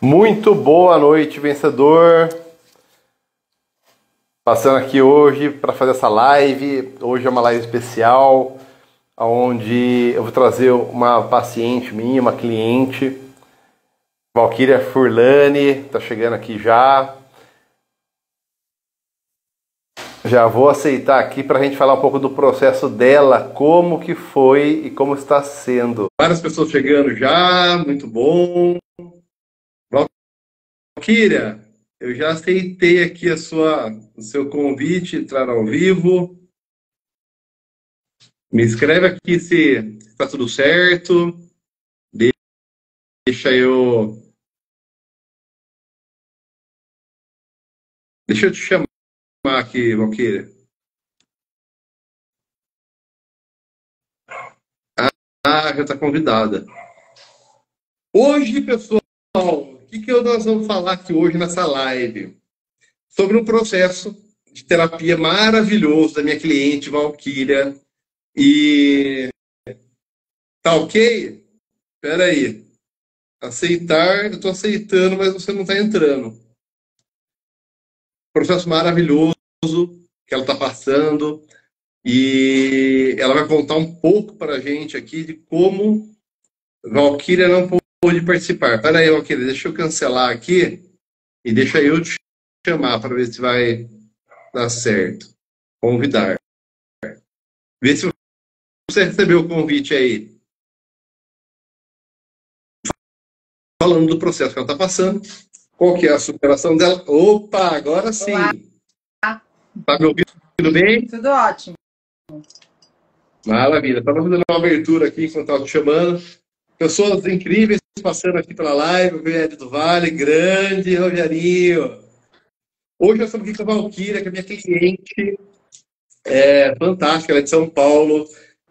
Muito boa noite, vencedor. Passando aqui hoje para fazer essa live. Hoje é uma live especial, onde eu vou trazer uma paciente minha, uma cliente, Valquíria Furlani, está chegando aqui já. Já vou aceitar aqui para a gente falar um pouco do processo dela, como que foi e como está sendo. Várias pessoas chegando já, muito bom. Valquíria, eu já aceitei aqui o seu convite, entrar ao vivo. Me escreve aqui se está tudo certo. Deixa eu te chamar aqui, Valquíria. Já está convidada. Hoje, pessoal, o que nós vamos falar aqui hoje nessa live? Sobre um processo de terapia maravilhoso da minha cliente, Valquíria. E tá ok? Espera aí. Aceitar, eu estou aceitando, mas você não está entrando. Processo maravilhoso que ela está passando. E ela vai contar um pouco para a gente aqui de como Valquíria não pôde participar. Espera aí, Valquíria, deixa eu cancelar aqui e deixa eu te chamar para ver se vai dar certo. Convidar. Vê se você recebeu o convite aí. Falando do processo que ela está passando. Qual que é a superação dela? Opa, agora sim. Olá. Tá me ouvindo bem? Tudo ótimo. Maravilha. Estava fazendo uma abertura aqui enquanto estava te chamando. Pessoas incríveis passando aqui pela live. O Rogério do Vale, grande Rogerinho. Hoje nós estamos aqui com a Valquíria, que é minha cliente. É fantástica, ela é de São Paulo.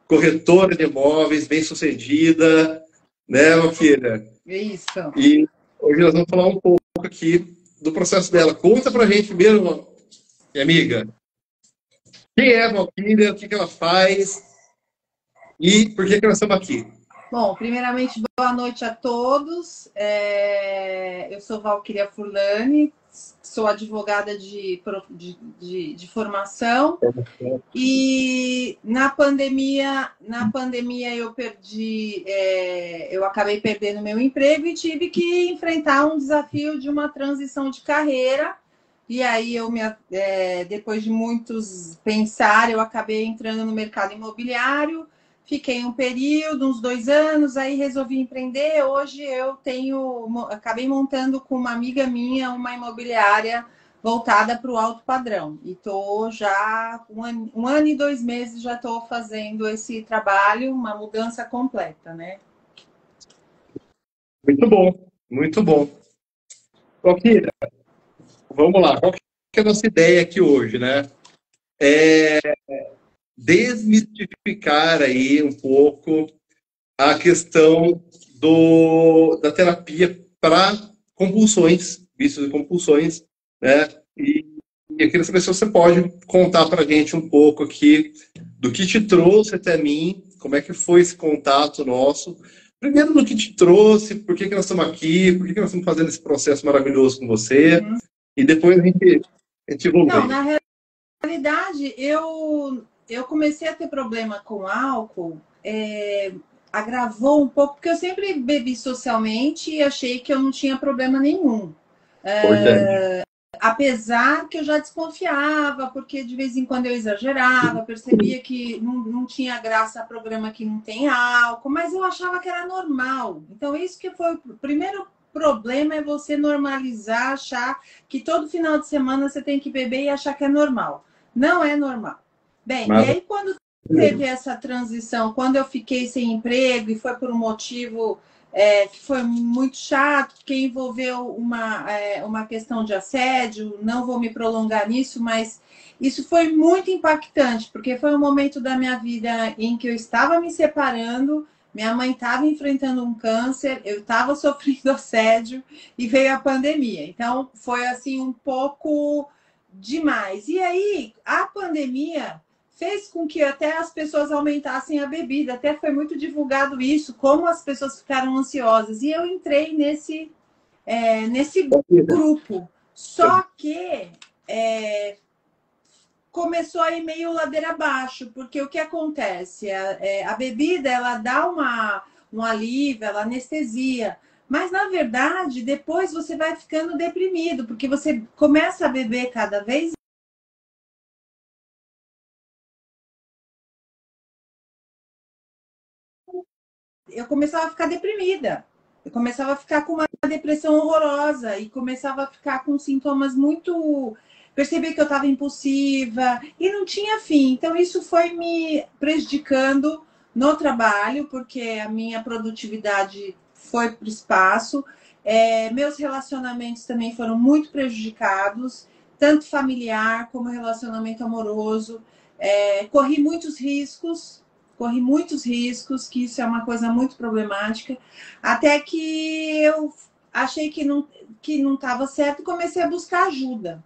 Corretora de imóveis, bem-sucedida. Né, Valquíria? Isso. E hoje nós vamos falar um pouco aqui do processo dela. Conta pra gente primeiro, minha amiga, quem é a Valquíria, o que ela faz e por que nós estamos aqui. Bom, primeiramente, boa noite a todos. Eu sou Valquíria Furlani, sou advogada de formação. E na pandemia eu acabei perdendo meu emprego e tive que enfrentar um desafio de uma transição de carreira. E aí depois de muitos pensar, eu acabei entrando no mercado imobiliário. Fiquei um período, uns 2 anos, aí resolvi empreender. Hoje acabei montando com uma amiga minha uma imobiliária voltada para o alto padrão. E estou já um ano e 2 meses já estou fazendo esse trabalho, uma mudança completa, né? Muito bom, muito bom. Valquíria, vamos lá. Qual que é a nossa ideia aqui hoje, né? Desmistificar aí um pouco a questão da terapia para compulsões, vícios e compulsões, né? E eu queria saber se você pode contar para a gente um pouco aqui do que te trouxe até mim, como é que foi esse contato nosso. Primeiro, do que te trouxe, por que nós estamos aqui, por que nós estamos fazendo esse processo maravilhoso com você, e depois a gente evolui. Não, na realidade, eu comecei a ter problema com álcool, agravou um pouco, porque eu sempre bebi socialmente e achei que eu não tinha problema nenhum. Apesar que eu já desconfiava, porque de vez em quando eu exagerava, percebia que não tinha graça programa que não tem álcool, mas eu achava que era normal. Então, isso que foi o primeiro problema, é você normalizar, achar que todo final de semana você tem que beber e achar que é normal. Não é normal. Bem, e aí quando teve essa transição, quando eu fiquei sem emprego e foi por um motivo que foi muito chato, porque envolveu uma questão de assédio, não vou me prolongar nisso, mas isso foi muito impactante, porque foi um momento da minha vida em que eu estava me separando, minha mãe estava enfrentando um câncer, eu estava sofrendo assédio e veio a pandemia. Então, foi assim um pouco demais. E aí, a pandemia fez com que até as pessoas aumentassem a bebida. Até foi muito divulgado isso, como as pessoas ficaram ansiosas. E eu entrei nesse grupo. Só que começou a ir meio ladeira abaixo, porque o que acontece? A bebida, ela dá um alívio, ela anestesia. Mas, na verdade, depois você vai ficando deprimido, porque você começa a beber cada vez. Eu começava a ficar deprimida. Eu começava a ficar com uma depressão horrorosa e começava a ficar com sintomas muito... Percebi que eu estava impulsiva e não tinha fim. Então, isso foi me prejudicando no trabalho, porque a minha produtividade foi para o espaço. Meus relacionamentos também foram muito prejudicados, tanto familiar como relacionamento amoroso. Corri muitos riscos, que isso é uma coisa muito problemática, até que eu achei que não estava certo e comecei a buscar ajuda.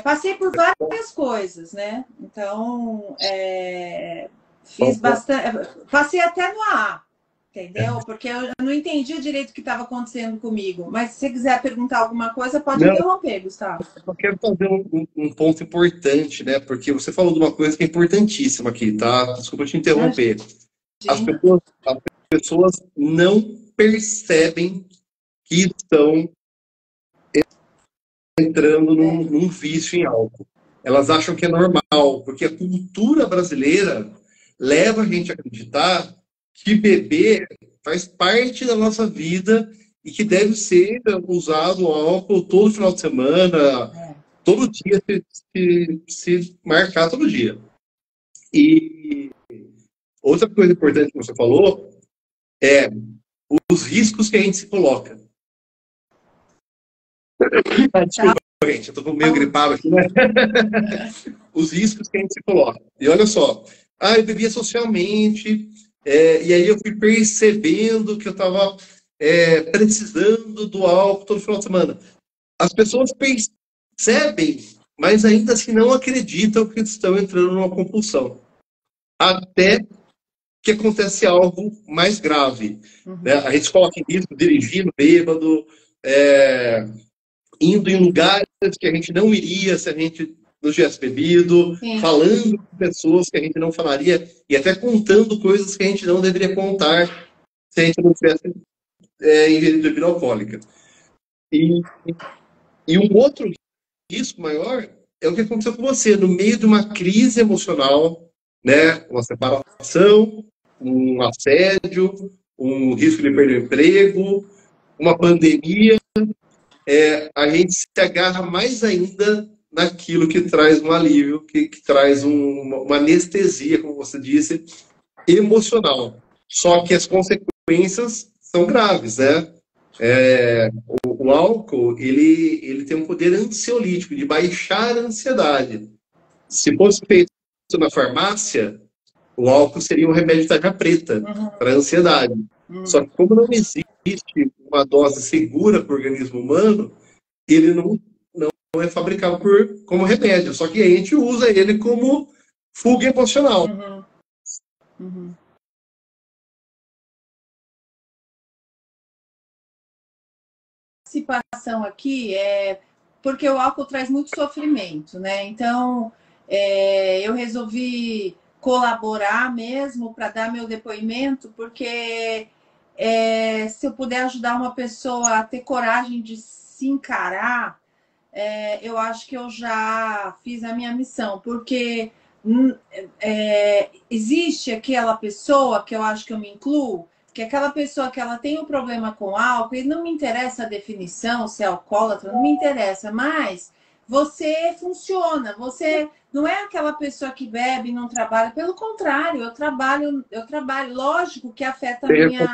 Passei por várias coisas, né? Então, fiz bastante. Passei até no AA, entendeu? Porque eu não entendi direito o que estava acontecendo comigo. Mas se você quiser perguntar alguma coisa, pode interromper, Gustavo. Eu quero fazer um ponto importante, né? Porque você falou de uma coisa que é importantíssima aqui, tá? Desculpa te interromper. As pessoas não percebem que estão entrando num vício em álcool. Elas acham que é normal, porque a cultura brasileira leva a gente a acreditar que beber faz parte da nossa vida e que deve ser usado álcool todo final de semana, todo dia, se marcar todo dia. E outra coisa importante que você falou é os riscos que a gente se coloca. Desculpa, gente, eu tô meio gripado aqui, né? Os riscos que a gente se coloca. E olha só, eu bebia socialmente, e aí eu fui percebendo que eu estava precisando do álcool todo final de semana. As pessoas percebem, mas ainda assim não acreditam que estão entrando numa compulsão. Até que acontece algo mais grave. Né? A gente coloca em risco dirigindo bêbado, indo em lugares que a gente não iria se a gente não tivesse bebido, falando com pessoas que a gente não falaria e até contando coisas que a gente não deveria contar se a gente não tivesse ingerido bebida alcoólica. E um outro risco maior é o que aconteceu com você, no meio de uma crise emocional, né? Uma separação, um assédio, um risco de perder o emprego, uma pandemia, a gente se agarra mais ainda naquilo que traz um alívio, que traz uma anestesia, como você disse, emocional. Só que as consequências são graves, né? O álcool, ele tem um poder ansiolítico, de baixar a ansiedade. Se fosse feito na farmácia, o álcool seria um remédio tarja preta para a ansiedade. Só que como não existe uma dose segura para o organismo humano, ele não é fabricado como remédio. Só que a gente usa ele como fuga emocional. Participação aqui porque o álcool traz muito sofrimento, né? Então, eu resolvi colaborar mesmo para dar meu depoimento, porque se eu puder ajudar uma pessoa a ter coragem de se encarar, eu acho que eu já fiz a minha missão, porque existe aquela pessoa que eu acho que eu me incluo, que é aquela pessoa que ela tem um problema com álcool, e não me interessa a definição, se é alcoólatra, não me interessa, mas você funciona, você não é aquela pessoa que bebe e não trabalha, pelo contrário, eu trabalho, lógico que afeta a minha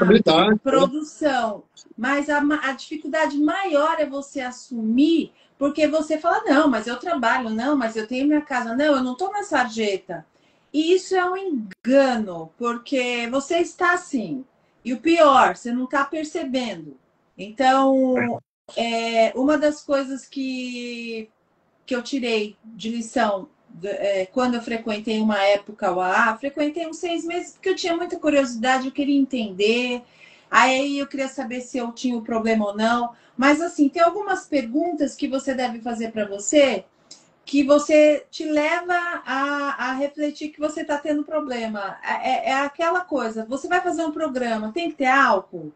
produção, mas a dificuldade maior é você assumir, porque você fala, não, mas eu trabalho, não, mas eu tenho minha casa, não, eu não estou na sarjeta. E isso é um engano, porque você está assim. E o pior, você não está percebendo. Então, uma das coisas que eu tirei de lição quando eu frequentei uma época o AA, frequentei uns 6 meses, porque eu tinha muita curiosidade, eu queria entender. Aí eu queria saber se eu tinha o problema ou não. Mas assim, tem algumas perguntas que você deve fazer para você que você te leva a refletir que você está tendo problema. É aquela coisa, você vai fazer um programa, tem que ter álcool?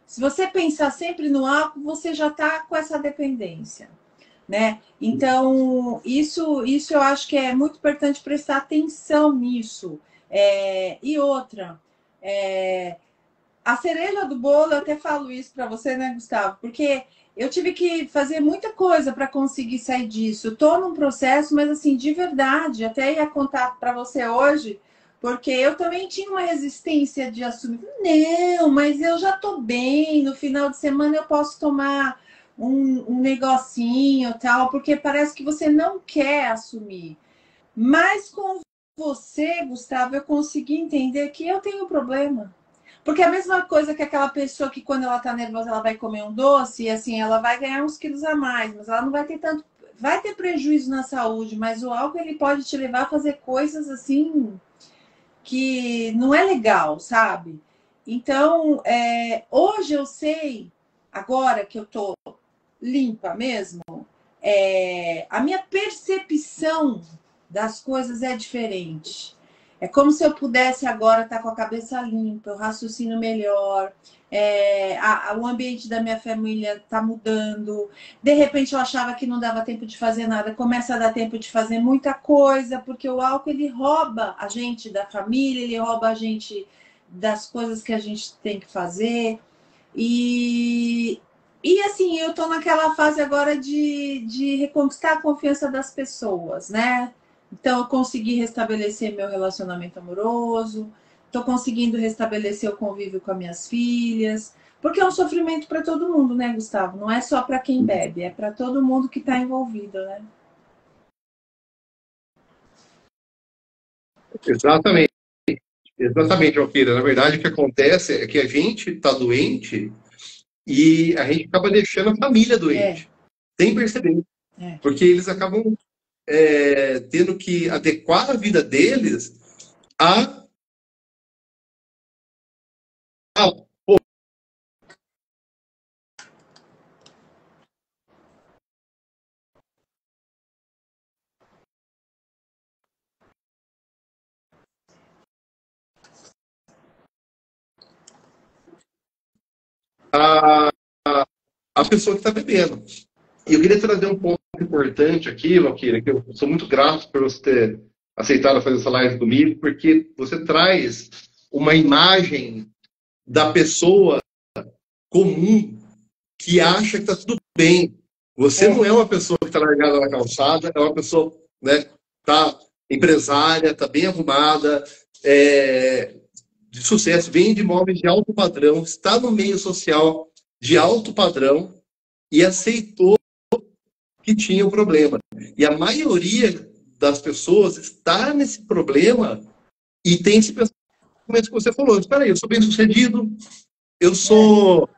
Se você pensar sempre no álcool, você já está com essa dependência, né? Então, isso eu acho que é muito importante prestar atenção nisso. E outra, a cereja do bolo, eu até falo isso para você, né, Gustavo? Porque eu tive que fazer muita coisa para conseguir sair disso. Estou num processo, mas assim, de verdade, até ia contar para você hoje, porque eu também tinha uma resistência de assumir. Não, mas eu já estou bem, no final de semana eu posso tomar um negocinho tal, porque parece que você não quer assumir. Mas com você, Gustavo, eu consegui entender que eu tenho problema. Porque é a mesma coisa que aquela pessoa que quando ela tá nervosa, ela vai comer um doce e assim, ela vai ganhar uns quilos a mais, mas ela não vai ter tanto, vai ter prejuízo na saúde, mas o álcool ele pode te levar a fazer coisas assim que não é legal, sabe? Então, hoje eu sei, agora que eu tô limpa mesmo, a minha percepção das coisas é diferente. É como se eu pudesse agora estar com a cabeça limpa, eu raciocino melhor, o ambiente da minha família está mudando. De repente eu achava que não dava tempo de fazer nada, começa a dar tempo de fazer muita coisa, porque o álcool ele rouba a gente da família, ele rouba a gente das coisas que a gente tem que fazer. E assim, eu estou naquela fase agora de reconquistar a confiança das pessoas, né? Então, eu consegui restabelecer meu relacionamento amoroso, estou conseguindo restabelecer o convívio com as minhas filhas, porque é um sofrimento para todo mundo, né, Gustavo? Não é só para quem bebe, é para todo mundo que está envolvido, né? Exatamente, exatamente, Alqueira. Na verdade, o que acontece é que a gente está doente e a gente acaba deixando a família doente, sem perceber. Porque eles acabam tendo que adequar a vida deles a, a, a, a pessoa que está bebendo. E eu queria trazer um ponto importante aqui, Valquíria, que eu sou muito grato por você ter aceitado fazer essa live comigo, porque você traz uma imagem da pessoa comum que acha que está tudo bem. Você não é uma pessoa que está largada na calçada, é uma pessoa, né, tá empresária, está bem arrumada, de sucesso, vem de imóveis de alto padrão, está no meio social de alto padrão e aceitou que tinha um problema. E a maioria das pessoas está nesse problema e tem esse pensamento que você falou. Espera aí, eu sou bem sucedido, eu sou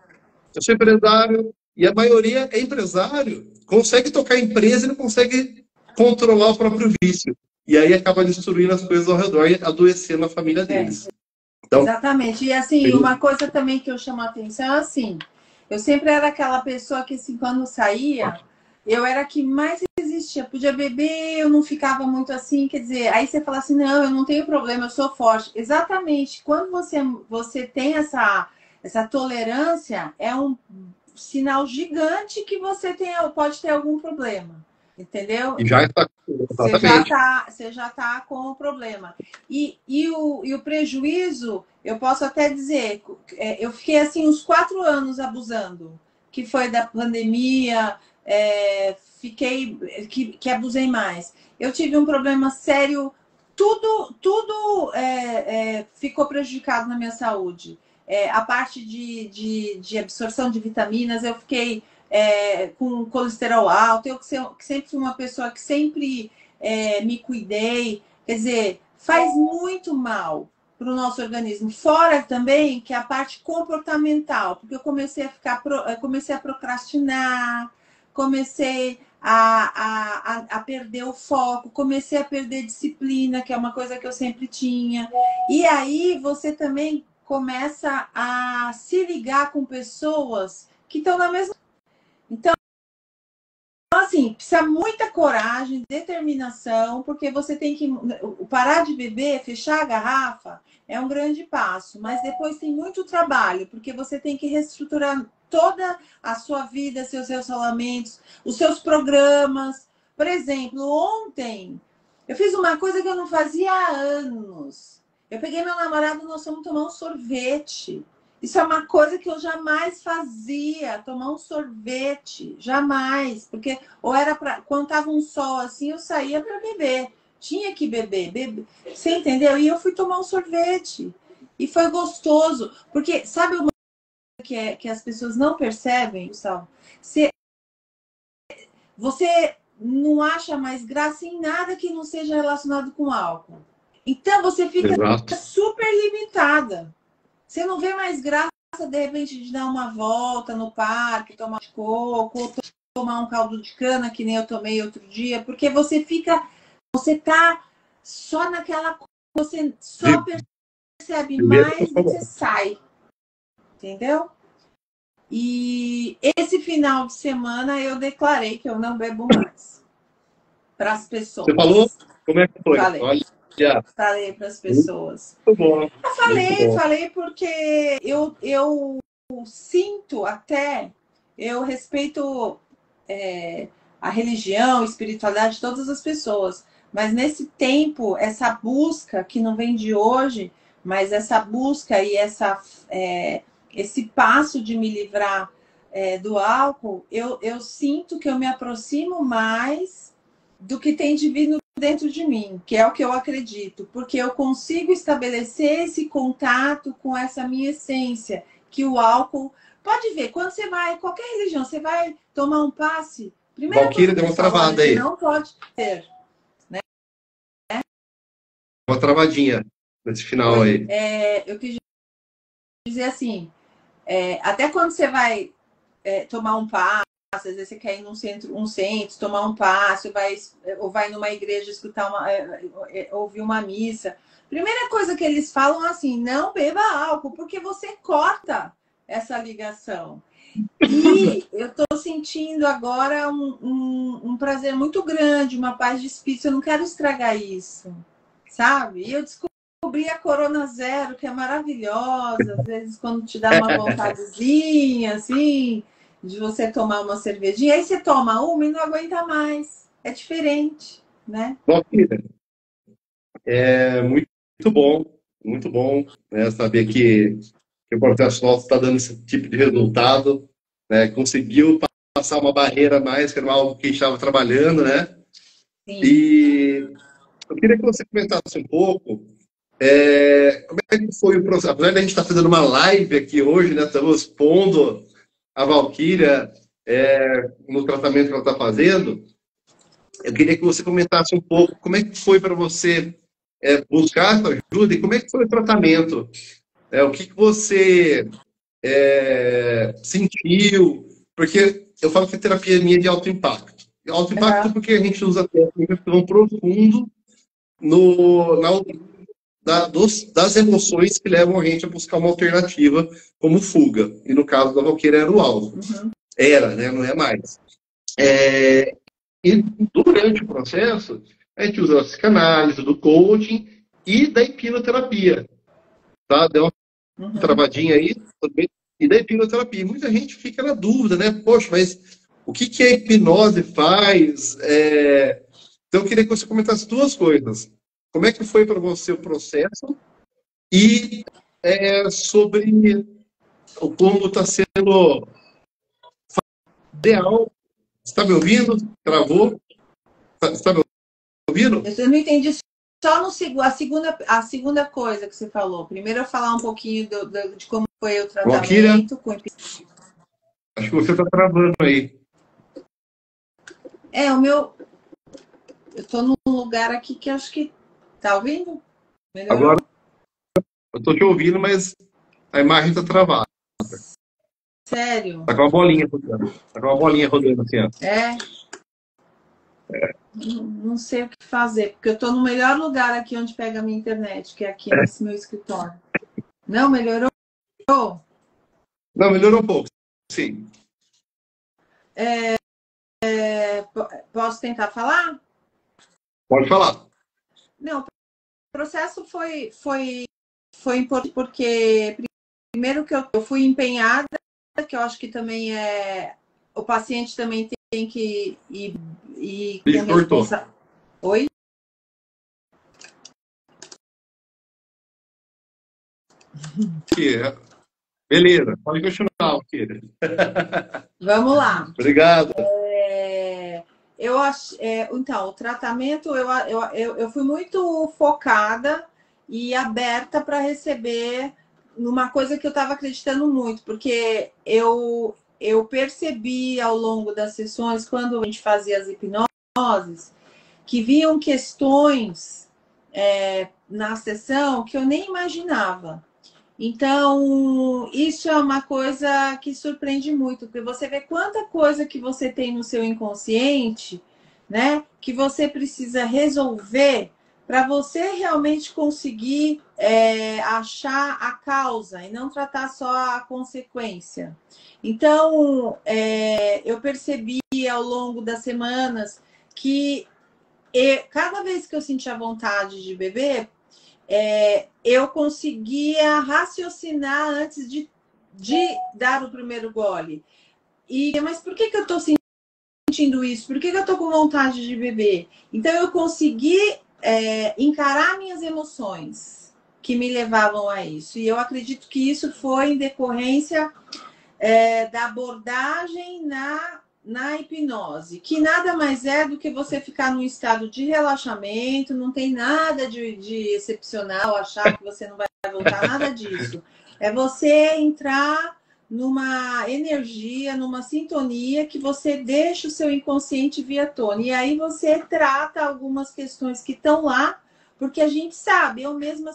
empresário, e a maioria é empresário, consegue tocar a empresa e não consegue controlar o próprio vício. E aí acaba destruindo as coisas ao redor e adoecendo a família deles. Então, exatamente. E assim, uma coisa também que eu chamo a atenção é assim, eu sempre era aquela pessoa que assim, quando saía, eu era a que mais resistia. Podia beber, eu não ficava muito assim, quer dizer, aí você fala assim, não, eu não tenho problema, eu sou forte. Exatamente. Quando você tem essa tolerância, é um sinal gigante que pode ter algum problema. Entendeu? E já está. Você já tá com o problema. E o prejuízo, eu posso até dizer, eu fiquei assim uns 4 anos abusando, que foi da pandemia, fiquei que abusei mais. Eu tive um problema sério, tudo ficou prejudicado na minha saúde. A parte de absorção de vitaminas, eu fiquei com colesterol alto, eu que sempre fui uma pessoa que sempre me cuidei, quer dizer, faz muito mal para o nosso organismo. Fora também que a parte comportamental, porque eu comecei a procrastinar, comecei a perder o foco, comecei a perder disciplina, que é uma coisa que eu sempre tinha. E aí você também começa a se ligar com pessoas que estão na mesma. Então, assim, precisa muita coragem, determinação, porque você tem que parar de beber, fechar a garrafa, é um grande passo, mas depois tem muito trabalho, porque você tem que reestruturar toda a sua vida, seus relacionamentos, os seus programas. Por exemplo, ontem eu fiz uma coisa que eu não fazia há anos. Eu peguei meu namorado e nós fomos tomar um sorvete. Isso é uma coisa que eu jamais fazia, tomar um sorvete, jamais, porque ou era para quando tava um sol assim, eu saía para beber, tinha que beber, você entendeu? E eu fui tomar um sorvete e foi gostoso, porque sabe uma coisa que as pessoas não percebem, Gustavo? Você não acha mais graça em nada que não seja relacionado com álcool. Então você fica super limitada. Você não vê mais graça, de repente, de dar uma volta no parque, tomar um coco, ou tomar um caldo de cana, que nem eu tomei outro dia, porque você tá só naquela coisa, você só percebe mais e você sai. Entendeu? E esse final de semana eu declarei que eu não bebo mais. Para as pessoas. Você falou? Como é que foi? Falei. Olha. Falei para as pessoas. Muito bom. Eu falei porque eu sinto até, eu respeito a religião, a espiritualidade de todas as pessoas, mas nesse tempo, essa busca que não vem de hoje, mas essa busca e esse passo de me livrar do álcool, eu sinto que eu me aproximo mais do que tem divino dentro de mim, que é o que eu acredito, porque eu consigo estabelecer esse contato com essa minha essência, que o álcool, pode ver, quando você vai, qualquer religião, você vai tomar um passe, primeira Valquíria deu uma travada aí. Não pode ter, né? Uma travadinha nesse final aí. Eu quis dizer assim, até quando você vai tomar um passe, às vezes você quer ir num centro, tomar um passe, ou vai numa igreja escutar ouvir uma missa. Primeira coisa que eles falam assim, não beba álcool, porque você corta essa ligação. E eu tô sentindo agora um prazer muito grande, uma paz de espírito, eu não quero estragar isso, sabe? E eu descobri a Corona Zero, que é maravilhosa, às vezes quando te dá uma vontadezinha, assim, de você tomar uma cervejinha, aí você toma uma e não aguenta mais. É diferente, né? Bom, filha, é muito bom, né, saber que o processo nosso está dando esse tipo de resultado, né, conseguiu passar uma barreira a mais, que era algo que estava trabalhando, né? Sim. E eu queria que você comentasse um pouco como é que foi o processo. Apesar de a gente estar fazendo uma live aqui hoje, né, estamos expondo a Valquíria no tratamento que ela está fazendo, eu queria que você comentasse um pouco como é que foi para você buscar essa ajuda e como é que foi o tratamento. O que você sentiu? Porque eu falo que a terapia minha é de alto impacto. Alto impacto porque a gente usa técnicas que vão profundo das emoções que levam a gente a buscar uma alternativa como fuga. E no caso da Valquíria era o álcool. Uhum. Era, né? Não é mais. E durante o processo, a gente usa a psicanálise, do coaching e da hipnoterapia. Tá? Deu uma travadinha aí também. E da hipnoterapia. Muita gente fica na dúvida, né? Poxa, mas o que a hipnose faz? Então, eu queria que você comentasse duas coisas. Como é que foi para você o processo? E sobre como está sendo ideal. Você está me ouvindo? Travou? Está me ouvindo? Eu não entendi só a segunda coisa que você falou. Primeiro eu falar um pouquinho de como foi o tratamento. Acho que você está travando aí. O meu... Eu estou num lugar aqui que acho que... Tá ouvindo? Melhorou? Agora eu estou te ouvindo, mas a imagem está travada. Sério? Tá com uma bolinha rodando. Tá com uma bolinha rodando assim, ó. Não sei o que fazer, porque eu estou no melhor lugar aqui onde pega a minha internet, que é aqui nesse meu escritório. Não melhorou? Não, melhorou um pouco, sim. Posso tentar falar? Pode falar. Não, o processo foi importante porque, primeiro, que eu fui empenhada, que eu acho que também o paciente também tem que ir com responsabilidade. Oi? Beleza, pode continuar, Kira. Vamos lá. Obrigado. Então, o tratamento, eu fui muito focada e aberta para receber numa coisa que eu estava acreditando muito, porque eu percebi ao longo das sessões, quando a gente fazia as hipnoses, que vinham questões na sessão que eu nem imaginava. Então, isso é uma coisa que surpreende muito, porque você vê quanta coisa que você tem no seu inconsciente, né? Que você precisa resolver para você realmente conseguir achar a causa e não tratar só a consequência. Então, eu percebi ao longo das semanas que cada vez que eu sentia vontade de beber, eu conseguia raciocinar antes de dar o primeiro gole. Mas por que eu estou sentindo isso? Por que eu estou com vontade de beber? Então, eu consegui encarar minhas emoções que me levavam a isso. E eu acredito que isso foi em decorrência da abordagem na hipnose, que nada mais é do que você ficar num estado de relaxamento, não tem nada de excepcional, achar que você não vai voltar, nada disso. É você entrar numa energia, numa sintonia que você deixa o seu inconsciente vir à tona. E aí você trata algumas questões que estão lá, porque a gente sabe, eu mesma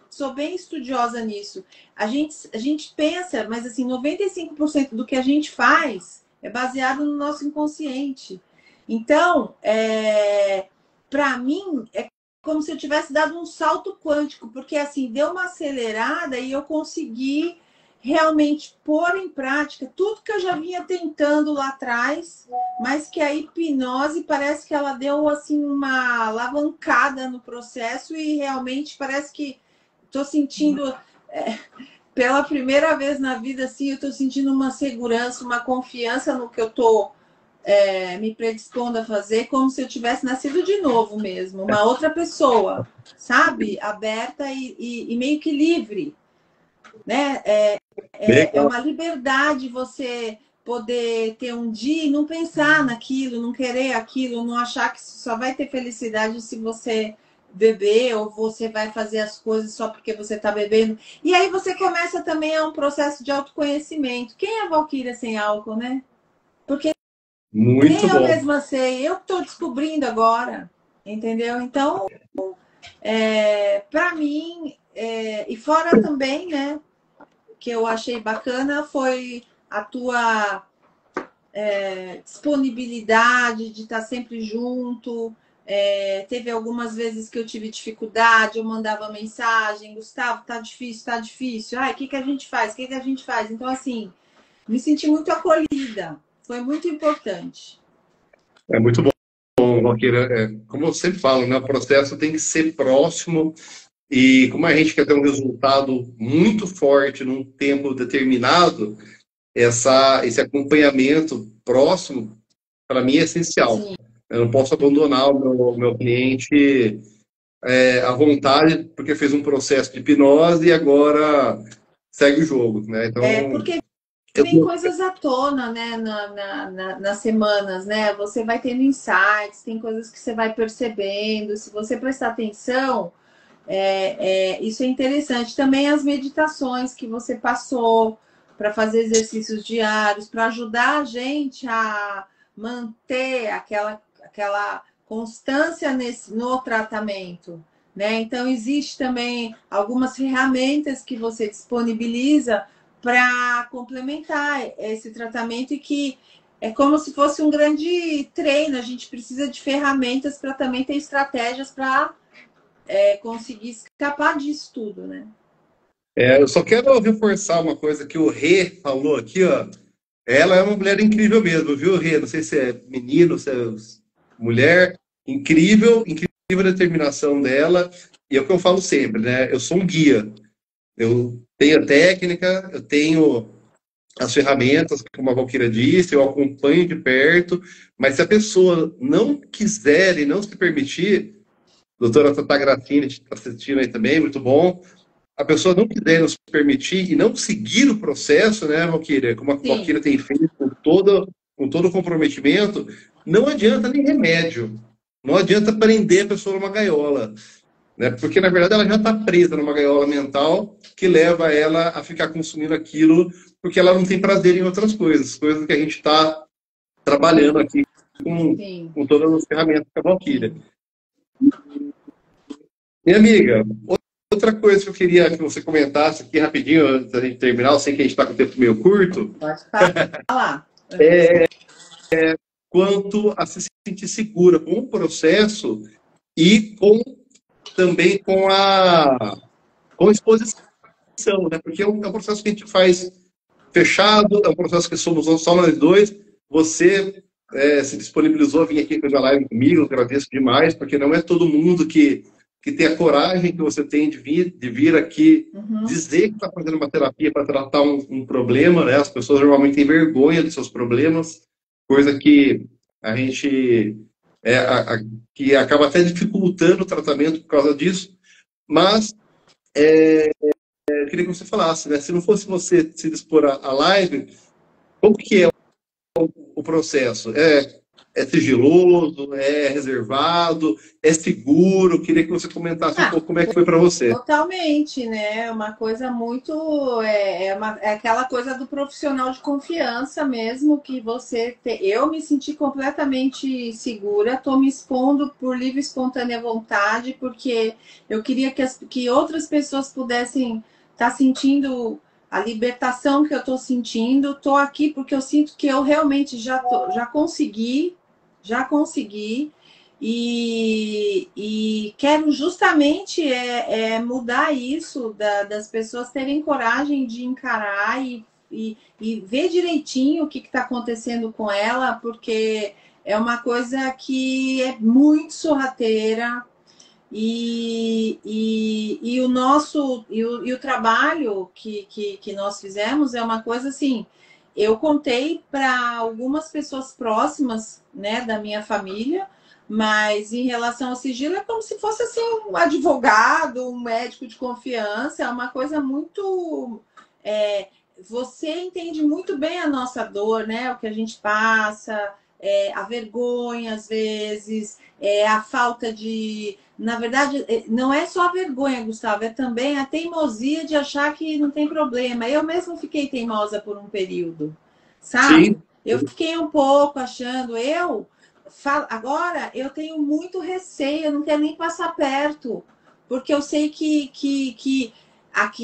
sou bem estudiosa nisso. A gente pensa, mas assim, 95% do que a gente faz é baseado no nosso inconsciente. Então, para mim, é como se eu tivesse dado um salto quântico, porque assim, deu uma acelerada e eu consegui realmente pôr em prática tudo que eu já vinha tentando lá atrás, mas que a hipnose parece que ela deu assim uma alavancada no processo e realmente parece que estou sentindo pela primeira vez na vida, assim, eu estou sentindo uma segurança, uma confiança no que eu estou me predispondo a fazer, como se eu tivesse nascido de novo mesmo, uma outra pessoa, sabe? Aberta e meio que livre, né? É uma liberdade você poder ter um dia e não pensar naquilo, não querer aquilo, não achar que só vai ter felicidade se você beber ou você vai fazer as coisas só porque você está bebendo. E aí você começa também a um processo de autoconhecimento. Quem é a Valquíria sem álcool, né? Porque muito nem eu bom. mesma sei, eu estou descobrindo agora, entendeu? Então, para mim, e fora também, né, que eu achei bacana foi a tua disponibilidade de estar sempre junto. Teve algumas vezes que eu tive dificuldade, eu mandava mensagem, Gustavo, tá difícil, tá difícil. Ai, o que a gente faz? O que a gente faz? Então, assim, me senti muito acolhida. Foi muito importante. É muito bom, Valquíria. Como eu sempre falo, né, o processo tem que ser próximo e como a gente quer ter um resultado muito forte num tempo determinado, esse acompanhamento próximo, para mim, é essencial. Sim. Eu não posso abandonar o meu cliente à vontade, porque fez um processo de hipnose e agora segue o jogo, né? Então, Porque vem coisas à tona, né, nas semanas, né? Você vai tendo insights, tem coisas que você vai percebendo. Se você prestar atenção, isso é interessante. Também as meditações que você passou para fazer exercícios diários, para ajudar a gente a manter aquela constância no tratamento, né? Então, existe também algumas ferramentas que você disponibiliza para complementar esse tratamento e que é como se fosse um grande treino. A gente precisa de ferramentas para também ter estratégias para conseguir escapar disso tudo, né? Eu só quero reforçar uma coisa que o Rê falou aqui, ó. Ela é uma mulher incrível mesmo, viu, Rê? Não sei se é menino, se é mulher. Incrível, incrível a determinação dela. E é o que eu falo sempre, né? Eu sou um guia. Eu tenho a técnica, eu tenho as ferramentas, como a Valquíria disse, eu acompanho de perto, mas se a pessoa não quiser e não se permitir, doutora Tata Grafini está assistindo aí também, muito bom, a pessoa não quiser nos permitir e não seguir o processo, né, Valquíria, como a Sim, Valquíria tem feito com todo o comprometimento, não adianta nem remédio, não adianta prender a pessoa numa gaiola, né, porque na verdade ela já está presa numa gaiola mental que leva ela a ficar consumindo aquilo porque ela não tem prazer em outras coisas, coisas que a gente está trabalhando aqui sim, com todas as ferramentas da Valquíria. sim. Minha amiga, outra coisa que eu queria que você comentasse aqui rapidinho, antes da gente terminar, eu sei que a gente está com o tempo meio curto, Pode falar. quanto a se sentir segura com o processo e também com a exposição, né? Porque é um processo que a gente faz fechado, é um processo que somos só nós dois. Você se disponibilizou a vir aqui fazer a live comigo, eu agradeço demais, porque não é todo mundo que tem a coragem que você tem de vir aqui Uhum. dizer que está fazendo uma terapia para tratar um problema, né? As pessoas normalmente têm vergonha dos seus problemas, coisa que a gente que acaba até dificultando o tratamento por causa disso, mas eu queria que você falasse, né? Se não fosse você se dispor à live, como que é o processo? É sigiloso? É reservado? É seguro? Eu queria que você comentasse um Ah, pouco como é que foi para você. totalmente, né? Uma coisa muito. É aquela coisa do profissional de confiança mesmo, que você. Eu me senti completamente segura, estou me expondo por livre e espontânea vontade, porque eu queria que outras pessoas pudessem estar sentindo a libertação que eu estou sentindo. Estou aqui porque eu sinto que eu realmente já consegui. E quero justamente mudar isso das pessoas terem coragem de encarar e ver direitinho o que está acontecendo com ela, porque é uma coisa que é muito sorrateira e o nosso e o trabalho que nós fizemos é uma coisa assim. Eu contei para algumas pessoas próximas, né, da minha família, mas em relação ao sigilo é como se fosse assim um advogado, um médico de confiança, é uma coisa muito você entende muito bem a nossa dor, né? O que a gente passa, a vergonha às vezes, a falta de. Na verdade, não é só a vergonha, Gustavo, é também a teimosia de achar que não tem problema. Eu mesmo fiquei teimosa por um período, sabe? Sim, Eu fiquei um pouco achando, agora eu tenho muito receio, eu não quero nem passar perto, porque eu sei que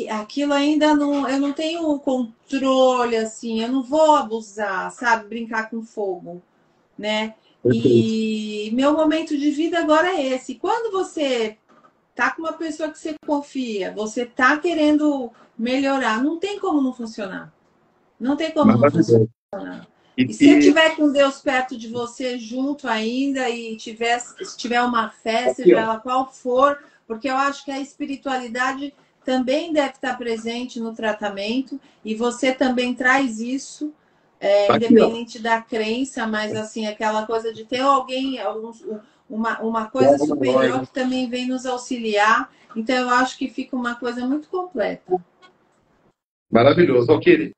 aquilo ainda não, eu não tenho controle, assim, eu não vou abusar, sabe? Brincar com fogo, né? perfeito. E meu momento de vida agora é esse. Quando você tá com uma pessoa que você confia, você tá querendo melhorar, não tem como não funcionar. Não tem como não funcionar. Maravilhoso. E, E se você e tiver com Deus perto de você, junto ainda, e se tiver uma fé, aqui, seja ó, ela qual for, porque eu acho que a espiritualidade também deve estar presente no tratamento, e você também traz isso, tá aqui, ó. independente da crença, mas assim, aquela coisa de ter alguém, uma Tem coisa algo maior, superior né? que também vem nos auxiliar. Então, eu acho que fica uma coisa muito completa. Maravilhoso. Ok,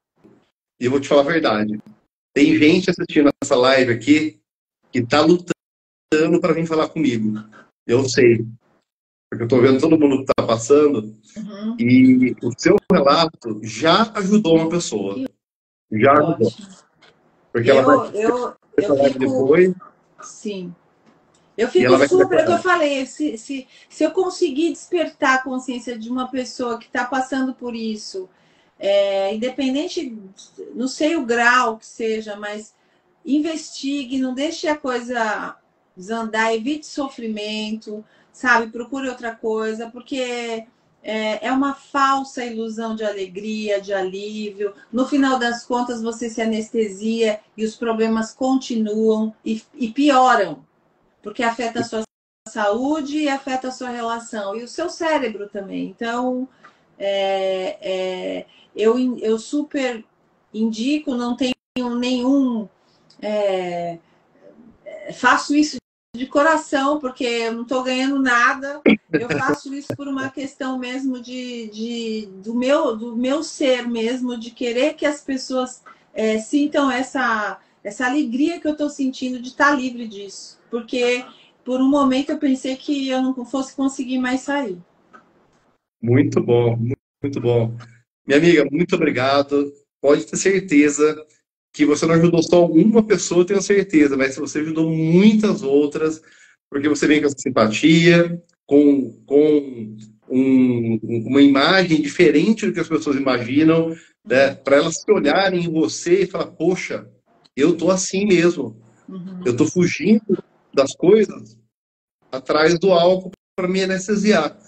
e eu vou te falar a verdade. Tem gente assistindo essa live aqui que está lutando para vir falar comigo. Eu sei, porque eu estou vendo todo mundo que está passando Uhum, e o seu relato já ajudou uma pessoa. Já ajudou. ótimo. Porque ela vai Eu, ver eu, essa eu live fico, depois sim, eu e fico ela vai ter super, é o que eu coragem. falei, se eu conseguir despertar a consciência de uma pessoa que está passando por isso, independente, não sei o grau que seja, mas investigue, não deixe a coisa desandar, evite sofrimento, sabe? Procure outra coisa, porque é uma falsa ilusão de alegria, de alívio. No final das contas, você se anestesia e os problemas continuam e pioram, porque afeta a sua saúde e afeta a sua relação e o seu cérebro também. Então, eu super indico, não tenho nenhum... faço isso de coração, porque eu não estou ganhando nada. Eu faço isso por uma questão mesmo do meu ser mesmo, de querer que as pessoas sintam essa alegria que eu estou sentindo de estar livre disso. Porque por um momento eu pensei que eu não fosse conseguir mais sair. Muito bom, muito bom. Minha amiga, muito obrigado. Pode ter certeza que você não ajudou só uma pessoa, tenho certeza, mas você ajudou muitas outras, porque você vem com essa simpatia, com uma imagem diferente do que as pessoas imaginam, né? Para elas se olharem em você e falar, poxa, eu tô assim mesmo. Eu tô fugindo das coisas atrás do álcool para me anestesiar.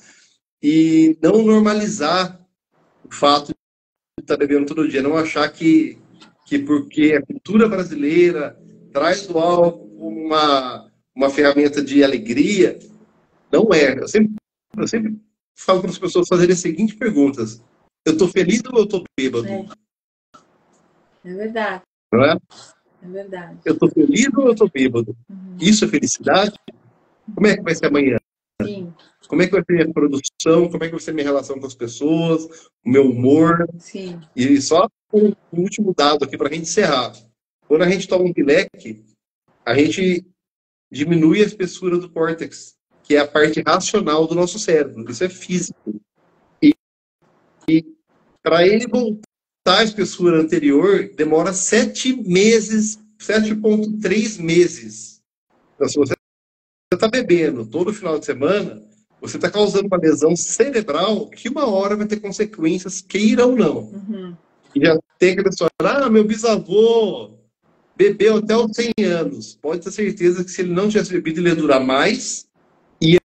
E não normalizar o fato de estar bebendo todo dia, não achar que porque a cultura brasileira traz o álcool como uma ferramenta de alegria, não é. Eu sempre falo para as pessoas fazerem as seguintes perguntas. Eu estou feliz ou eu estou bêbado? É verdade. Não é? É verdade. Eu estou feliz ou eu estou bêbado? Isso é felicidade? Como é que vai ser amanhã? Sim. Como é que vai ser a minha produção? Como é que vai ser a minha relação com as pessoas? O meu humor? Sim. E só um último dado aqui para a gente encerrar. Quando a gente toma um pileque, a gente diminui a espessura do córtex, que é a parte racional do nosso cérebro. Isso é físico. E para ele voltar à espessura anterior, demora 7 meses, 7,3 meses. Então, se você está bebendo todo final de semana, você está causando uma lesão cerebral que uma hora vai ter consequências, queira ou não. E já tem aquela história, meu bisavô bebeu até os 100 anos. Pode ter certeza que se ele não tivesse bebido, ele ia durar mais e ia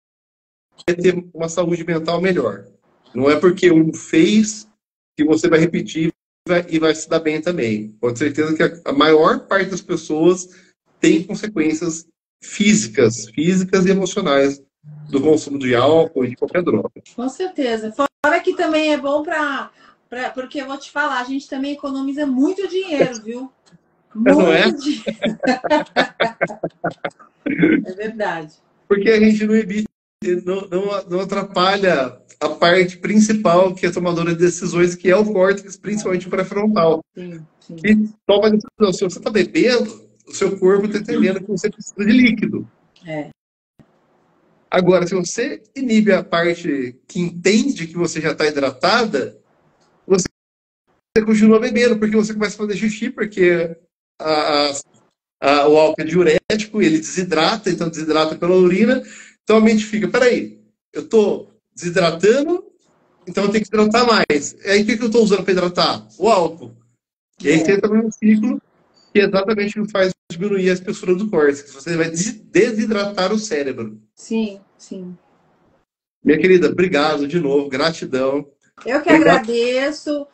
ter uma saúde mental melhor. Não é porque um fez que você vai repetir e vai se dar bem também. Pode ter certeza que a maior parte das pessoas tem consequências físicas e emocionais do consumo de álcool e de qualquer droga. Com certeza. Fora que também é bom porque eu vou te falar, a gente também economiza muito dinheiro, viu? Muito não é? dinheiro. É verdade. Porque a gente não evita, não atrapalha a parte principal, que é a tomadora de decisões, que é o córtex, principalmente o pré-frontal. Sim. E toma a decisão. Se você está bebendo, o seu corpo está entendendo que você precisa de líquido. Agora, se você inibe a parte que entende que você já está hidratada, você continua bebendo, porque você começa a fazer xixi, porque o álcool é diurético, ele desidrata, então desidrata pela urina. Então a mente fica, peraí, eu estou desidratando, então eu tenho que hidratar mais. E aí o que eu estou usando para hidratar? O álcool. E aí você entra num ciclo que é exatamente o que faz diminuir a espessura do córtex. Você vai desidratar o cérebro. Sim. Minha querida, obrigado de novo, gratidão. Eu que agradeço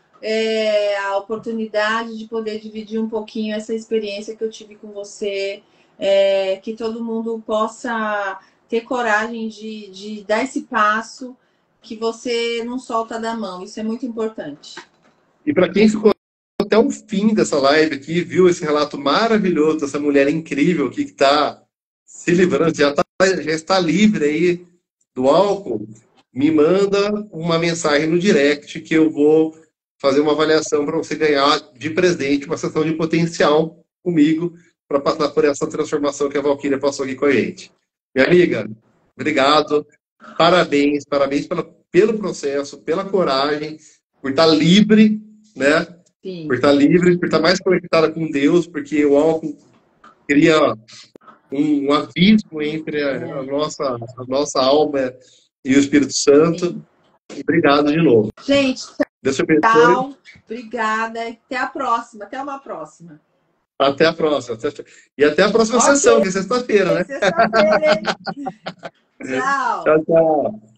a oportunidade de poder dividir um pouquinho essa experiência que eu tive com você, que todo mundo possa ter coragem de dar esse passo, que você não solta da mão. Isso é muito importante. E para quem ficou até o fim dessa live aqui, viu esse relato maravilhoso dessa mulher incrível aqui que está se livrando, já está livre aí do álcool, me manda uma mensagem no direct que eu vou fazer uma avaliação para você ganhar de presente uma sessão de potencial comigo para passar por essa transformação que a Valquíria passou aqui com a gente. Minha amiga, obrigado, parabéns pelo processo, pela coragem, por estar livre, né? Sim. Por estar livre, por estar mais conectada com Deus, porque o álcool cria um abismo entre a nossa alma e o Espírito Santo. E obrigado de novo. Gente, Deus te abençoe. Obrigada. Até a próxima. Até uma próxima. Até a próxima. E até a próxima sessão, que é sexta-feira, né? Sexta-feira, hein? Tchau. Tchau, tchau.